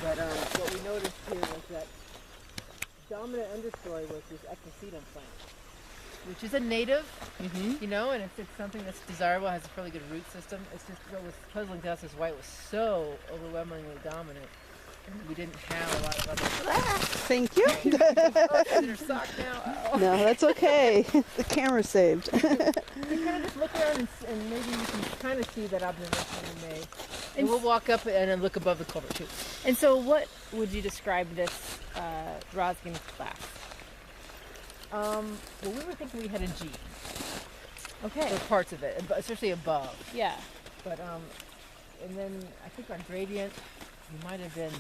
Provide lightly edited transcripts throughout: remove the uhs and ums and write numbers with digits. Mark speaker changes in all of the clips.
Speaker 1: But what we noticed here was that dominant understory was this echinacea plant, which is a native, you know, and it's something that's desirable, has a fairly good root system. It's just what was puzzling to us is why it was so overwhelmingly dominant. And we didn't have a lot of other.
Speaker 2: Thank you.
Speaker 1: There's sock now. Uh-oh.
Speaker 2: No, that's okay. The camera's saved.
Speaker 1: You kind of just look around and maybe you can kind of see that observation we made. And we'll walk up and then look above the culvert too.
Speaker 3: And so what would you describe this Roskin class?
Speaker 1: Well, we were thinking we had a G.
Speaker 3: Okay.
Speaker 1: For parts of it, especially above.
Speaker 3: Yeah.
Speaker 1: But, and then I think our gradient, we might have been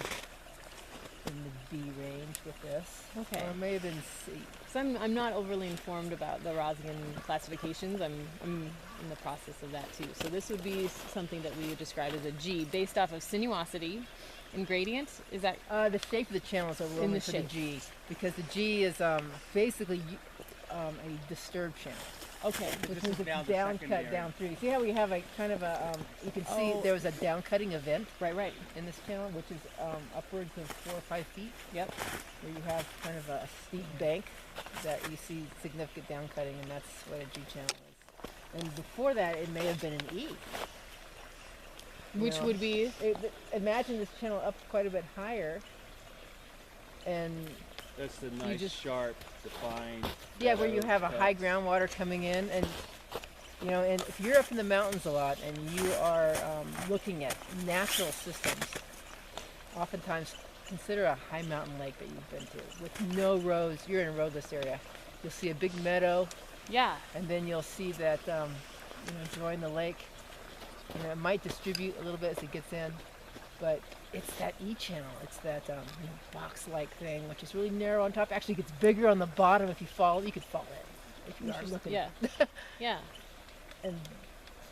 Speaker 1: in the B range with this.
Speaker 3: Okay.
Speaker 1: Or it may have been C.
Speaker 3: So I'm not overly informed about the Roskin classifications. I'm in the process of that too. So this would be something that we would describe as a G based off of sinuosity and gradient. Is that
Speaker 1: the shape of the channels are
Speaker 3: in the
Speaker 1: for
Speaker 3: shape?
Speaker 1: The G, because the G is basically a disturbed channel.
Speaker 3: Okay.
Speaker 1: Which is a down cut down through. See how we have a kind of a you can see there was a down cutting event
Speaker 3: right
Speaker 1: in this channel, which is upwards of 4 or 5 feet.
Speaker 3: Yep.
Speaker 1: Where you have kind of a steep bank that you see significant down cutting, and that's what a G channel is. And before that, it may have been an E.
Speaker 3: Which would be?
Speaker 1: Imagine this channel up quite a bit higher, and
Speaker 4: that's the nice, sharp, defined.
Speaker 1: Yeah, where you have a high groundwater coming in, and you know, and if you're up in the mountains a lot and you are looking at natural systems, oftentimes consider a high mountain lake that you've been to with no roads. You're in a roadless area. You'll see a big meadow.
Speaker 3: Yeah.
Speaker 1: And then you'll see that join the lake. You know, it might distribute a little bit as it gets in, but it's that E channel. It's that box-like thing, which is really narrow on top. Actually, gets bigger on the bottom if you fall. You could fall in if you are looking.
Speaker 3: Yeah. Yeah.
Speaker 1: And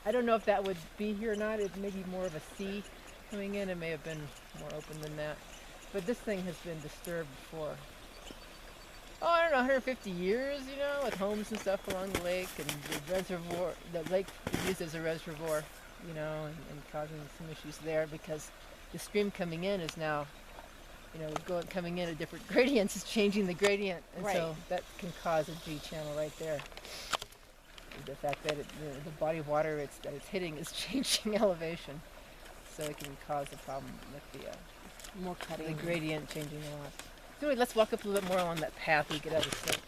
Speaker 1: I don't know if that would be here or not. It may be more of a C coming in. It may have been more open than that. But this thing has been disturbed for, I don't know, 150 years, you know, with homes and stuff along the lake, and the reservoir, the lake is used as a reservoir, you know, and causing some issues there because the stream coming in is now, you know, coming in at different gradients, is changing the gradient, and so that can cause a G channel right there. The fact that the body of water that it's hitting is changing elevation, so it can cause a problem with the
Speaker 3: more cutting,
Speaker 1: the gradient changing a lot. So anyway, let's walk up a little bit more along that path we get out of sight.